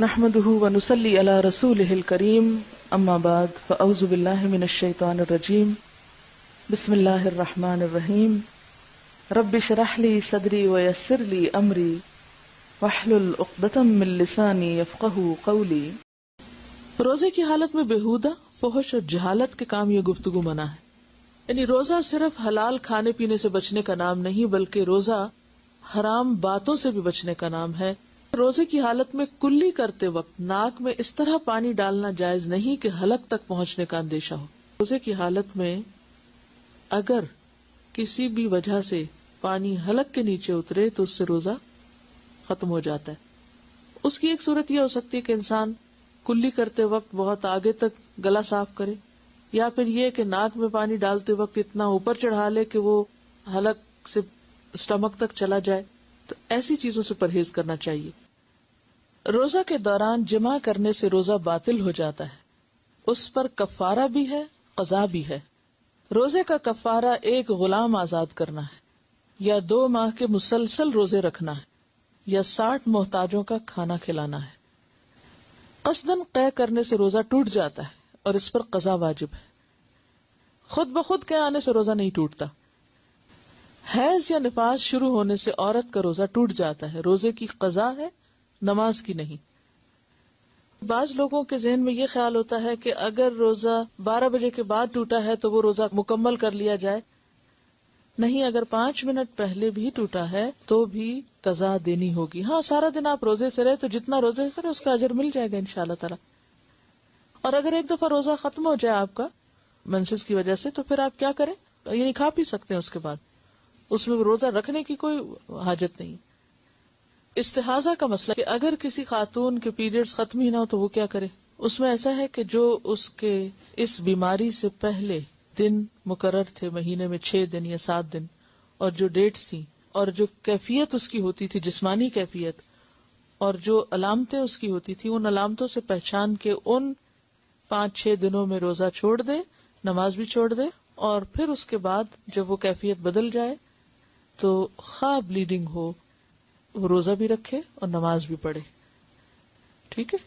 نحمده ونصلي على رسوله الكريم اما بعد فاعوذ بالله من الشيطان الرجيم بسم الله الرحمن الرحيم رب اشرح لي صدري ويسر لي امري واحلل عقدة من لساني يفقهوا قولي۔ روزے کی حالت میں بےہودہ، فحش اور جہالت کے کام یہ گفتگو منع ہے۔ یعنی روزہ صرف حلال کھانے پینے سے بچنے کا نام نہیں، بلکہ روزہ حرام باتوں سے بھی بچنے کا نام ہے۔ روزے کی حالت میں کلی کرتے وقت ناک میں اس طرح پانی ڈالنا جائز نہیں کہ حلق تک پہنچنے کا اندیشہ ہو۔ روزے کی حالت میں اگر کسی بھی وجہ سے پانی حلق کے نیچے اترے تو اس سے روزہ ختم ہو جاتا ہے۔ اس کی ایک صورت یہ ہو سکتی ہے کہ انسان کلی کرتے وقت بہت آگے تک گلا صاف کرے، یا پھر یہ کہ ناک میں پانی ڈالتے وقت اتنا اوپر چڑھا لے کہ وہ حلق سے اسٹمک تک چلا جائے، تو ایسی چیزوں سے پرہیز کرنا چاہیے۔ روزہ کے دوران جماع کرنے سے روزہ باطل ہو جاتا ہے، اس پر کفارہ بھی ہے، قضا بھی ہے۔ روزے کا کفارہ ایک غلام آزاد کرنا ہے، یا 2 ماہ کے مسلسل روزے رکھنا ہے، یا 60 محتاجوں کا کھانا کھلانا ہے۔ قصداً قے کرنے سے روزہ ٹوٹ جاتا ہے اور اس پر قضا واجب ہے۔ خود بخود قے آنے سے روزہ نہیں ٹوٹتا۔ حیض یا نفاس شروع ہونے سے عورت کا روزہ ٹوٹ جاتا ہے، روزے کی قضا ہے، نماز کی نہیں۔ بعض لوگوں کے ذہن میں یہ خیال ہوتا ہے کہ اگر روزہ 12 بجے کے بعد ٹوٹا ہے تو وہ روزہ مکمل کر لیا جائے۔ نہیں، اگر 5 منٹ پہلے بھی ٹوٹا ہے تو بھی قضا دینی ہوگی۔ ہاں، سارا دن آپ روزے سے رہے تو جتنا روزے سے رہے اس کا اجر مل جائے گا انشاءاللہ تعالی۔ اور اگر ایک دفعہ روزہ ختم ہو جائے آپ کا منسس کی وجہ سے، تو پھر آپ کیا کریں؟ یعنی کھا پی سکتے ہیں اس کے بعد، اس میں روزہ رکھنے کی کوئی حاجت نہیں۔ استحاضہ کا مسئلہ کہ اگر کسی خاتون کے پیریڈز ختم ہی نہ ہو تو وہ کیا کرے؟ اس میں ایسا ہے کہ جو اس کے اس بیماری سے پہلے دن مقرر تھے، مہینے میں 6 دن یا 7 دن، اور جو ڈیٹس تھیں اور جو کیفیت اس کی ہوتی تھی، جسمانی کیفیت، اور جو علامتیں اس کی ہوتی تھی، ان علامتوں سے پہچان کے ان 5-6 دنوں میں روزہ چھوڑ دے، نماز بھی چھوڑ دے، اور پھر اس کے بعد جب وہ کیفیت بدل جائے تو خواہ بلیڈنگ ہو وہ روزہ بھی رکھے اور نماز بھی پڑھے۔ ٹھیک ہے؟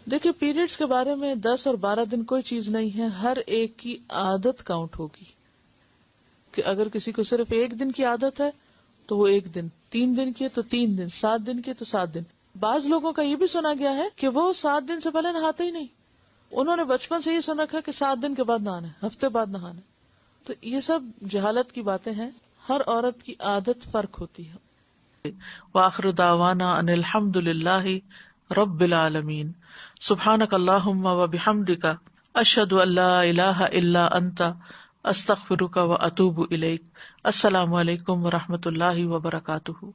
دیکھیں، پیریڈز کے بارے میں 10 اور 12 دن کوئی چیز نہیں ہے، ہر ایک کی عادت کاؤنٹ ہوگی۔ کہ اگر کسی کو صرف 1 دن کی عادت ہے تو وہ 1 دن، 3 دن کی ہے تو 3 دن، 7 دن کی ہے تو 7 دن۔ بعض لوگوں کا یہ بھی سنا گیا ہے کہ وہ 7 دن سے پہلے نہاتے ہی نہیں، انہوں نے بچپن سے یہ سن رکھا کہ 7 دن کے بعد نہانا ہے، ہفتے بعد نہانا ہے۔ تو یہ سب جہالت کی باتیں ہیں، ہر عورت کی عادت فرق ہوتی ہے۔ وآخر دعوانا ان الحمد للہ رب العالمین۔ سبحانک اللہم وبحمدک، اشہد ان لا الہ الا انت، استغفرک واتوب الیک۔ السلام علیکم ورحمۃ اللہ وبرکاتہ۔